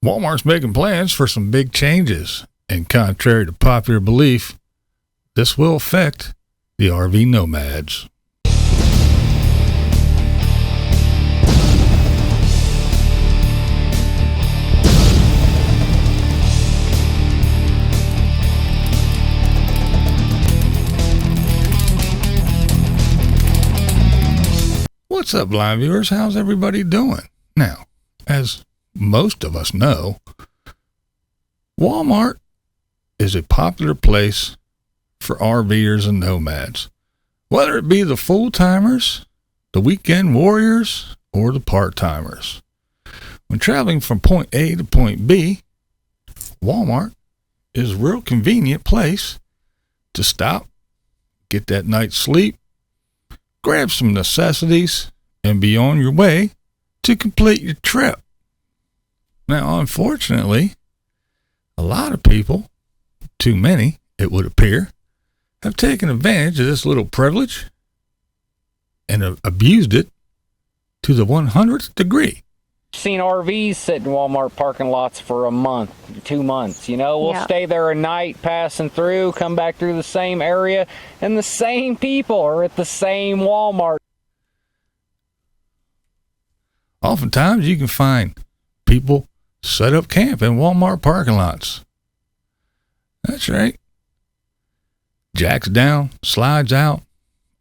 Walmart's making plans for some big changes, and contrary to popular belief, this will affect the RV Nomads. What's up, blind viewers? How's everybody doing? Now, as most of us know, Walmart is a popular place for RVers and nomads, whether it be the full-timers, the weekend warriors, or the part-timers. When traveling from point A to point B, Walmart is a real convenient place to stop, get that night's sleep, grab some necessities, and be on your way to complete your trip. Now, unfortunately, a lot of people, too many, it would appear, have taken advantage of this little privilege and have abused it to the 100th degree. Seen RVs sit in Walmart parking lots for a month, 2 months. We'll stay there a night passing through, come back through the same area, and the same people are at the same Walmart. Oftentimes you can find people set up camp in Walmart parking lots. That's right. Jacks down, slides out,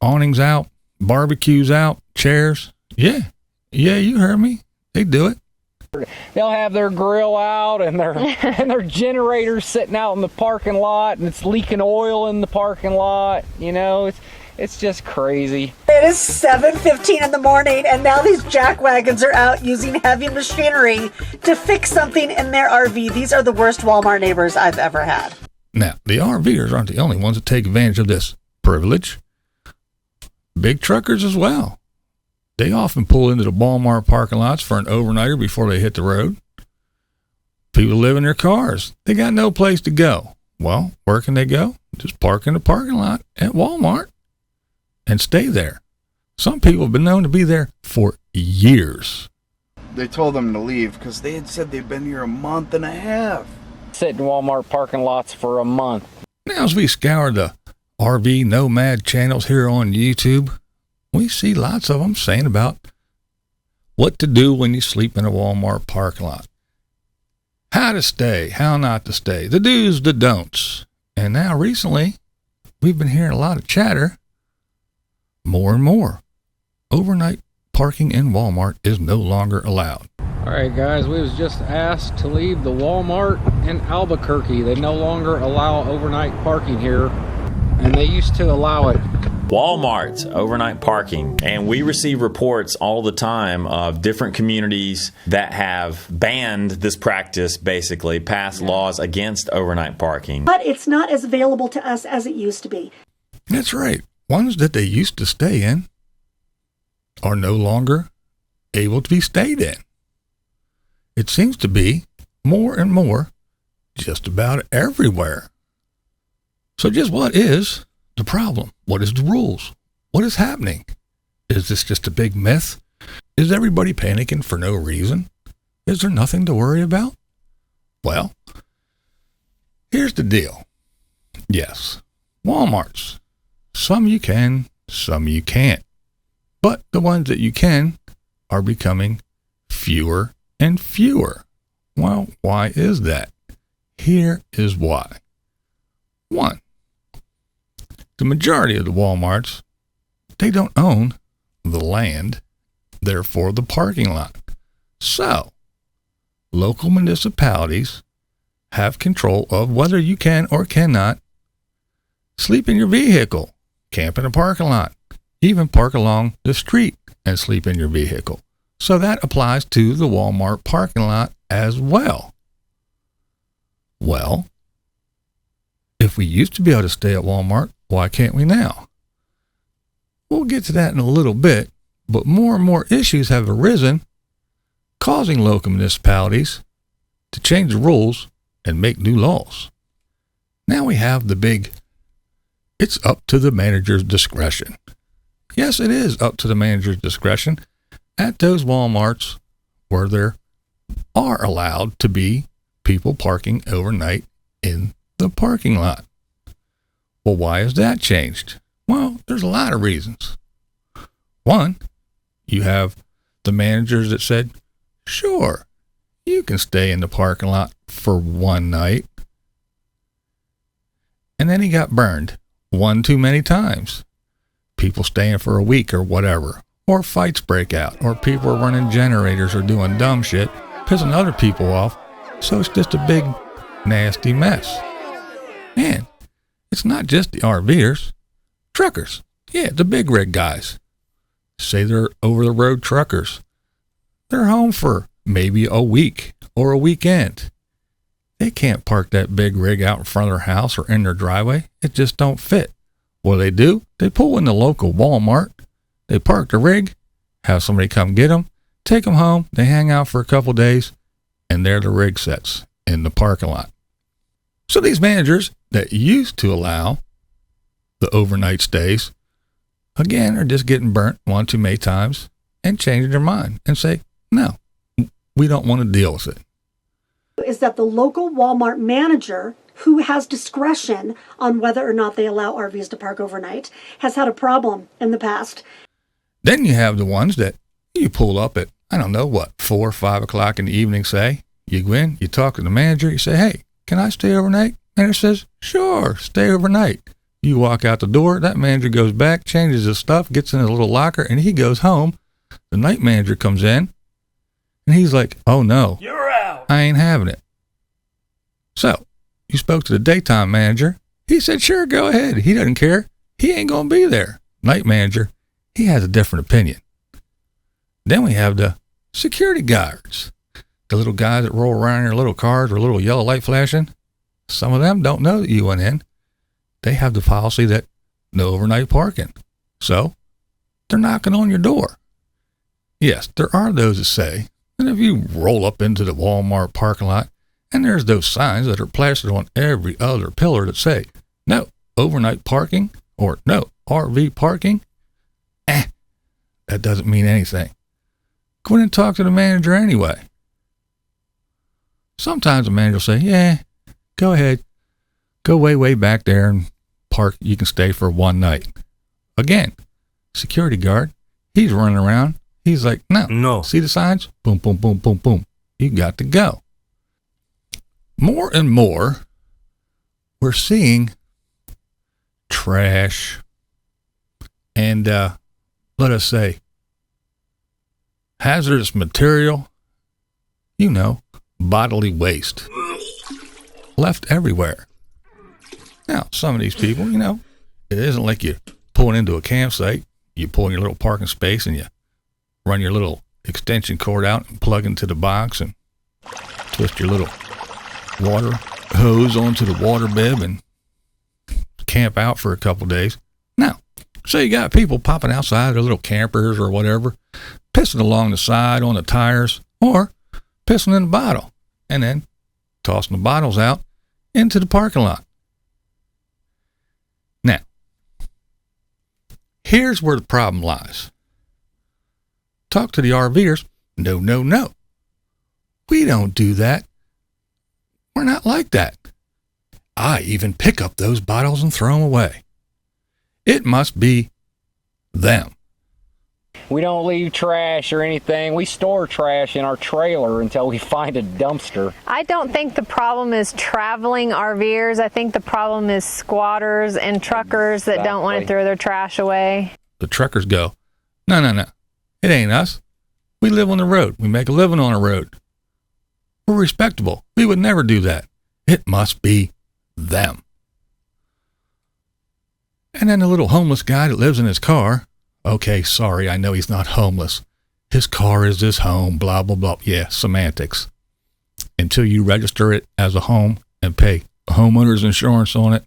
awnings out, barbecues out, chairs. Yeah, you heard me. They do it. They'll have their grill out and their generators sitting out in the parking lot, and it's leaking oil in the parking lot. It's just crazy. It is 7:15 in the morning, and now these jack wagons are out using heavy machinery to fix something in their RV. These are the worst Walmart neighbors I've ever had. Now, the RVers aren't the only ones that take advantage of this privilege. Big truckers as well. They often pull into the Walmart parking lots for an overnighter before they hit the road. People live in their cars. They got no place to go. Well, where can they go? Just park in the parking lot at Walmart and stay there. Some people have been known to be there for years. They told them to leave because they had said they'd been here a month and a half. Sit in Walmart parking lots for a month. Now, as we scour the RV Nomad channels here on YouTube, we see lots of them saying about what to do when you sleep in a Walmart parking lot. How to stay, how not to stay, the do's, the don'ts. And now recently, we've been hearing a lot of chatter, more and more. Overnight parking in Walmart is no longer allowed. All right, guys, we was just asked to leave the Walmart in Albuquerque. They no longer allow overnight parking here, and they used to allow it. Walmart's overnight parking, and we receive reports all the time of different communities that have banned this practice, basically passed laws against overnight parking. But it's not as available to us as it used to be. That's right. Ones that they used to stay in are no longer able to be stayed in. It seems to be more and more just about everywhere. So just what is the problem? What is the rules? What is happening? Is this just a big myth? Is everybody panicking for no reason? Is there nothing to worry about? Well, here's the deal. Yes, Walmarts. Some you can, some you can't. But the ones that you can are becoming fewer and fewer. Well, why is that? Here is why. 1. The majority of the Walmarts, they don't own the land, therefore the parking lot. So, local municipalities have control of whether you can or cannot sleep in your vehicle, camp in a parking lot, even park along the street and sleep in your vehicle. So that applies to the Walmart parking lot as well. Well, if we used to be able to stay at Walmart, why can't we now? We'll get to that in a little bit, but more and more issues have arisen, causing local municipalities to change the rules and make new laws. Now we have the big, it's up to the manager's discretion. Yes, it is up to the manager's discretion at those Walmarts where they're are allowed to be people parking overnight in the parking lot. Well, why has that changed? Well, there's a lot of reasons. One, you have the managers that said, sure, you can stay in the parking lot for one night. And then he got burned one too many times. People staying for a week or whatever, or fights break out, or people are running generators or doing dumb shit, pissing other people off. So it's just a big, nasty mess. And it's not just the RVers, truckers. Yeah, the big rig guys. Say they're over-the-road truckers. They're home for maybe a week or a weekend. They can't park that big rig out in front of their house or in their driveway. It just don't fit. What do? They pull in the local Walmart. They park the rig, have somebody come get them, take them home. They hang out for a couple days, and there the rig sits in the parking lot. So these managers that used to allow the overnight stays, again, are just getting burnt one too many times and changing their mind and say, no, we don't want to deal with it. Is that the local Walmart manager, who has discretion on whether or not they allow RVs to park overnight, has had a problem in the past. Then you have the ones that you pull up at, 4 or 5 o'clock in the evening, say. You go in, you talk to the manager, you say, hey, can I stay overnight? Manager says, sure, stay overnight. You walk out the door, that manager goes back, changes his stuff, gets in his little locker, and he goes home. The night manager comes in, and he's like, oh no, you're out. I ain't having it. So, you spoke to the daytime manager. He said, sure, go ahead. He doesn't care. He ain't going to be there. Night manager, he has a different opinion. Then we have the security guards, the little guys that roll around in their little cars with a little yellow light flashing. Some of them don't know that you went in. They have the policy that no overnight parking. So, they're knocking on your door. Yes, there are those that say, and if you roll up into the Walmart parking lot, and there's those signs that are plastered on every other pillar that say, no overnight parking, or no RV parking, that doesn't mean anything. Go in and talk to the manager anyway. Sometimes the manager will say, yeah, go ahead. Go way back there and park. You can stay for one night. Again, security guard, he's running around. He's like, no. See the signs? Boom, boom, boom, boom, boom. You got to go. More and more, we're seeing trash and, let us say, hazardous material, bodily waste, left everywhere. Now, some of these people, it isn't like you pulling into a campsite, you pull in your little parking space and you run your little extension cord out and plug into the box and twist your little water hose onto the water bib and camp out for a couple days. No. So you got people popping outside their little campers or whatever, pissing along the side on the tires or pissing in the bottle and then tossing the bottles out into the parking lot. Now, here's where the problem lies. Talk to the RVers. No. We don't do that. We're not like that. I even pick up those bottles and throw them away. It must be them. We don't leave trash or anything. We store trash in our trailer until we find a dumpster. I don't think the problem is traveling RVers. I think the problem is squatters and truckers that don't want to throw their trash away. The truckers go, no. It ain't us. We live on the road. We make a living on the road. We're respectable. We would never do that. It must be them. And then the little homeless guy that lives in his car. Okay, sorry, I know he's not homeless. His car is his home, blah, blah, blah. Yeah, semantics. Until you register it as a home and pay homeowner's insurance on it,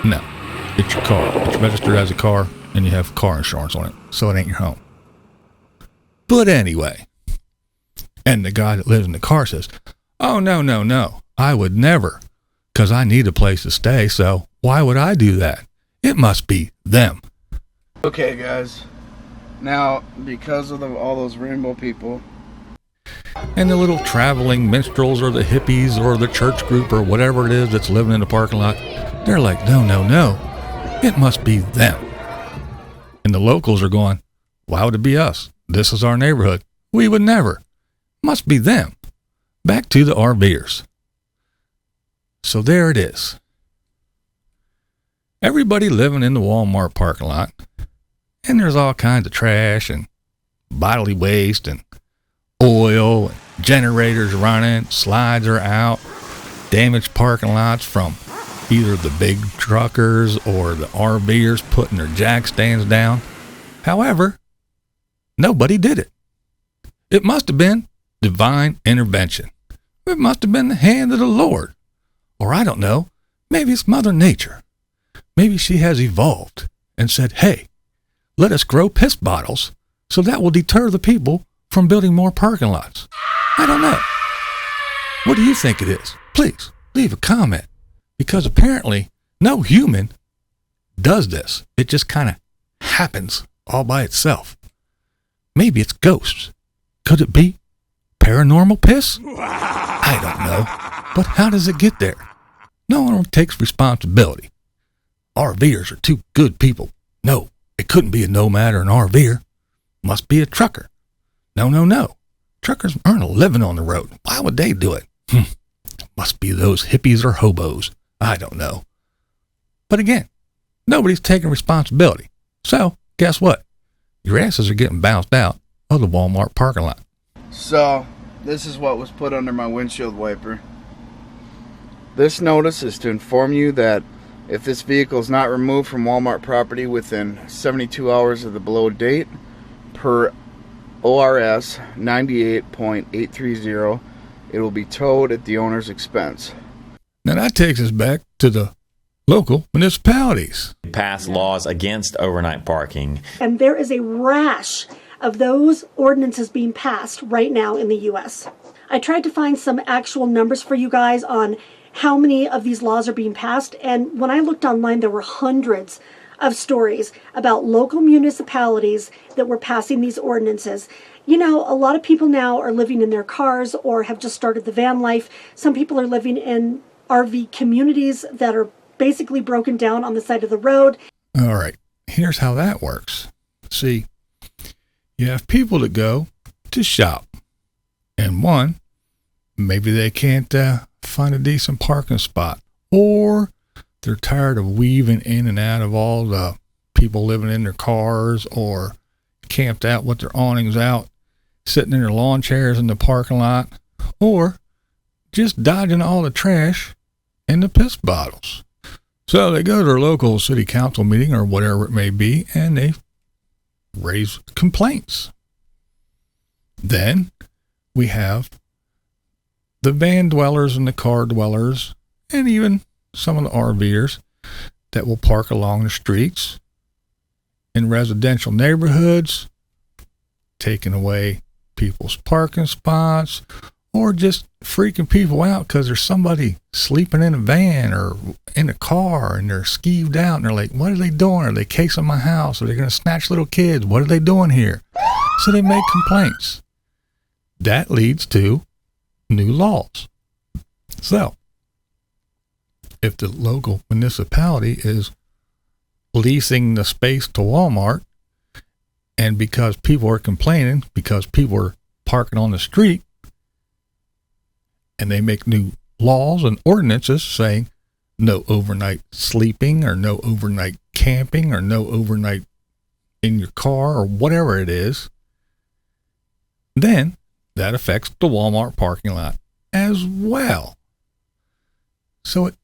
no, it's your car. It's registered as a car and you have car insurance on it, so it ain't your home. But anyway, and the guy that lives in the car says, oh, no, I would never, because I need a place to stay, so why would I do that? It must be them. Okay, guys. Now, because of all those rainbow people, And the little traveling minstrels or the hippies or the church group or whatever it is that's living in the parking lot, they're like, no, it must be them. And the locals are going, why would it be us? This is our neighborhood. We would never. Must be them. Back to the RVers. So there it is. Everybody living in the Walmart parking lot, and there's all kinds of trash and bodily waste and oil and generators running, slides are out, damaged parking lots from either the big truckers or the RVers putting their jack stands down. However, nobody did it. It must have been divine intervention. It must have been the hand of the Lord. Or I don't know, maybe it's Mother Nature. Maybe she has evolved and said, hey, let us grow piss bottles so that will deter the people from building more parking lots. I don't know. What do you think it is? Please leave a comment, because apparently no human does this. It just kind of happens all by itself. Maybe it's ghosts. Could it be paranormal piss? I don't know. But how does it get there? No one takes responsibility. RVers are two good people. No, it couldn't be a nomad or an RVer. Must be a trucker. No. Truckers earn a living on the road. Why would they do it? Must be those hippies or hobos. I don't know. But again, nobody's taking responsibility. So, guess what? Your asses are getting bounced out of the Walmart parking lot. So, this is what was put under my windshield wiper. This notice is to inform you that if this vehicle is not removed from Walmart property within 72 hours of the below date, per ORS 98.830, it will be towed at the owner's expense. Now that takes us back to the local municipalities. Pass laws against overnight parking. And there is a rash of those ordinances being passed right now in the U.S. I tried to find some actual numbers for you guys on how many of these laws are being passed, and when I looked online, there were hundreds of stories about local municipalities that were passing these ordinances. You know, a lot of people now are living in their cars or have just started the van life. Some people are living in RV communities that are basically broken down on the side of the road. All right, here's how that works. See, you have people that go to shop, and one, maybe they can't find a decent parking spot, or they're tired of weaving in and out of all the people living in their cars, or camped out with their awnings out, sitting in their lawn chairs in the parking lot, or just dodging all the trash and the piss bottles. So they go to their local city council meeting or whatever it may be, and they raise complaints. Then we have the van dwellers and the car dwellers, and even some of the RVers that will park along the streets in residential neighborhoods, taking away people's parking spots, or just freaking people out because there's somebody sleeping in a van or in a car and they're skeeved out and they're like, what are they doing? Are they casing my house? Are they going to snatch little kids? What are they doing here? So they make complaints. That leads to new laws. So, if the local municipality is leasing the space to Walmart, and because people are complaining, because people are parking on the street, and they make new laws and ordinances saying no overnight sleeping or no overnight camping or no overnight in your car or whatever it is, then that affects the Walmart parking lot as well. So it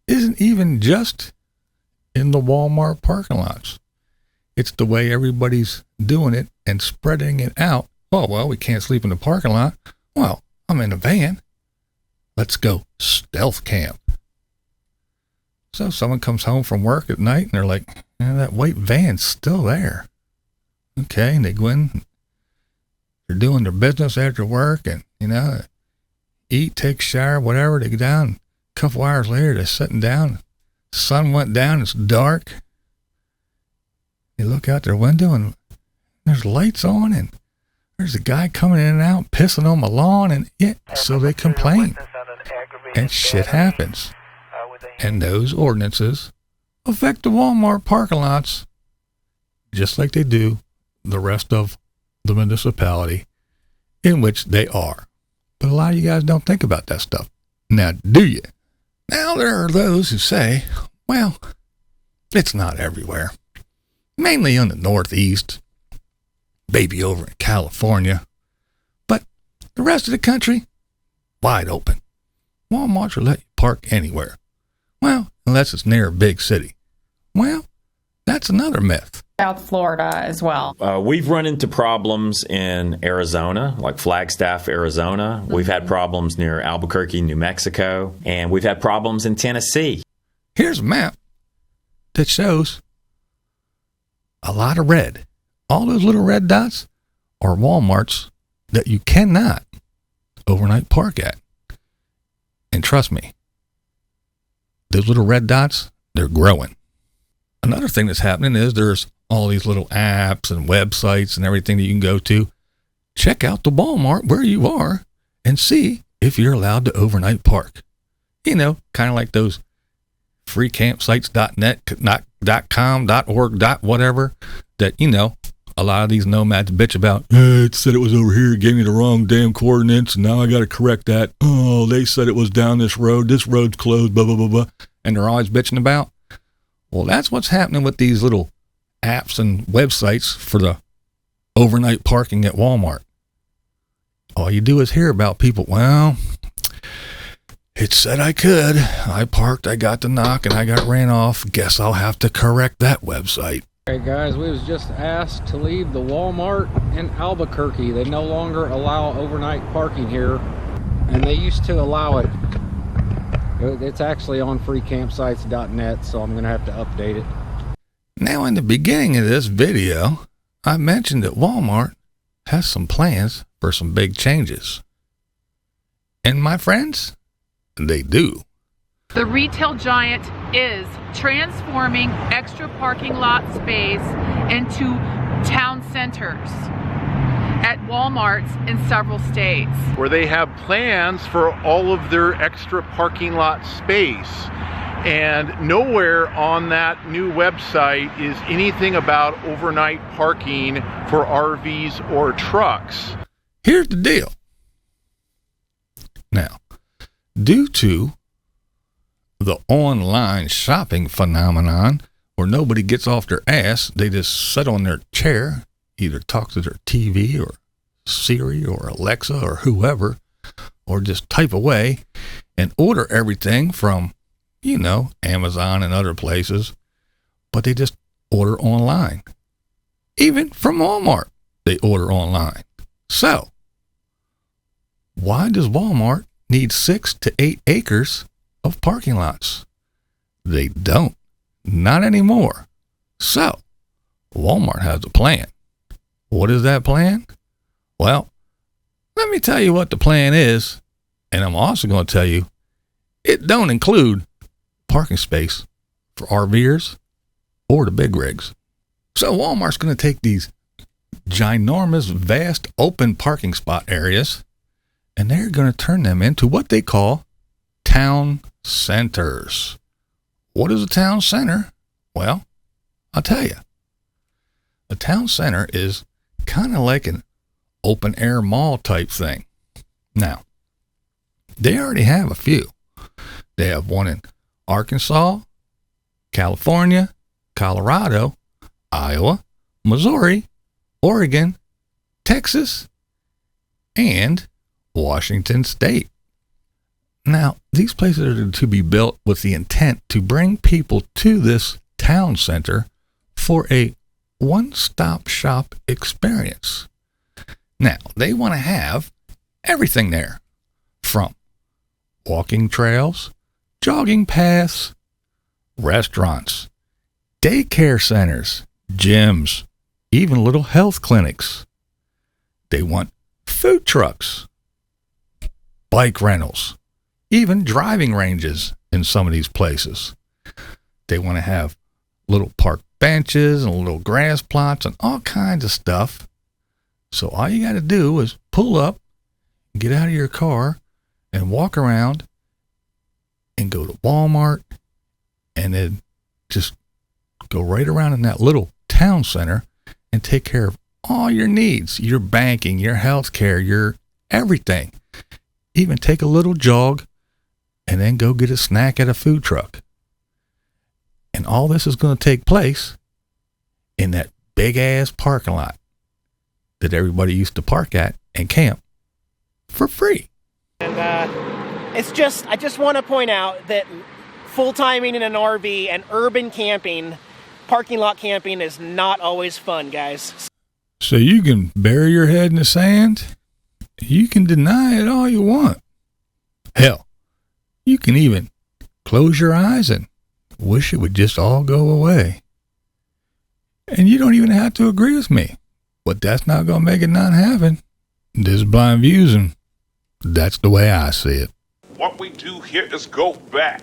isn't even just in the Walmart parking lots. It's the way everybody's doing it and spreading it out. Oh, well, we can't sleep in the parking lot. Well, I'm in a van. Let's go stealth camp. So someone comes home from work at night and they're like, that white van's still there. Okay, and they go in, they're doing their business after work and, eat, take a shower, whatever, they go down. A couple hours later, they're sitting down. The sun went down, it's dark. They look out their window and there's lights on and There's a guy coming in and out, pissing on my lawn, and so they complain. And shit happens. And those ordinances affect the Walmart parking lots just like they do the rest of the municipality in which they are. But a lot of you guys don't think about that stuff. Now, do you? Now, there are those who say, well, it's not everywhere. Mainly in the Northeast, maybe over in California. But the rest of the country, wide open. Walmarts will let you park anywhere. Well, unless it's near a big city. Well, that's another myth. South Florida as well. We've run into problems in Arizona, like Flagstaff, Arizona. Mm-hmm. We've had problems near Albuquerque, New Mexico, and we've had problems in Tennessee. Here's a map that shows a lot of red. All those little red dots are Walmarts that you cannot overnight park at. And trust me, those little red dots, they're growing. Another thing that's happening is there's all these little apps and websites and everything that you can go to. Check out the Walmart where you are and see if you're allowed to overnight park. You know, kind of like those freecampsites.net, .com, .org, whatever, that, you know, a lot of these nomads bitch about. It said it was over here, it gave me the wrong damn coordinates, and now I got to correct that. Oh, they said it was down this road's closed, blah, blah, blah, blah. And they're always bitching about. Well, that's what's happening with these little apps and websites for the overnight parking at Walmart. All you do is hear about people, well, it said I could. I parked, I got the knock, and I got ran off. Guess I'll have to correct that website. Hey guys, we was just asked to leave the Walmart in Albuquerque. They no longer allow overnight parking here, and they used to allow it. It's actually on freecampsites.net, so I'm going to have to update it. Now, in the beginning of this video, I mentioned that Walmart has some plans for some big changes. And my friends, they do. The retail giant is transforming extra parking lot space into town centers at Walmarts in several states, where they have plans for all of their extra parking lot space. And nowhere on that new website is anything about overnight parking for RVs or trucks. Here's the deal. Now, due to the online shopping phenomenon, where nobody gets off their ass, they just sit on their chair, either talk to their TV or Siri or Alexa or whoever, or just type away and order everything from, you know, Amazon and other places, but they just order online. Even from Walmart, they order online. So, why does Walmart need 6 to 8 acres of parking lots? They don't. Not anymore. So, Walmart has a plan. What is that plan? Well, let me tell you what the plan is, and I'm also going to tell you it don't include parking space for RVers or the big rigs. So Walmart's going to take these ginormous, vast, open parking spot areas, and they're going to turn them into what they call town centers. What is a town center? Well, I'll tell you. A town center is kind of like an open air mall type thing. Now, they already have a few. They have one in Arkansas, California, Colorado, Iowa, Missouri, Oregon, Texas, and Washington State. Now, these places are to be built with the intent to bring people to this town center for a one-stop shop experience. Now, they want to have everything there, from walking trails, jogging paths, restaurants, daycare centers, gyms, even little health clinics. They want food trucks, bike rentals, even driving ranges in some of these places. They want to have little park benches and little grass plots and all kinds of stuff So all you got to do is pull up, get out of your car, and walk around and go to Walmart, and then just go right around in that little town center and take care of all your needs, your banking, your health care, your everything. Even take a little jog and then go get a snack at a food truck. And all this is going to take place in that big ass parking lot that everybody used to park at and camp for free. And I just want to point out that full-timing in an RV and urban camping, parking lot camping, is not always fun, guys. So you can bury your head in the sand. You can deny it all you want. Hell, you can even close your eyes and wish it would just all go away. And you don't even have to agree with me. But that's not going to make it not happen. This is BlindViews, and that's the way I see it. What we do here is go back.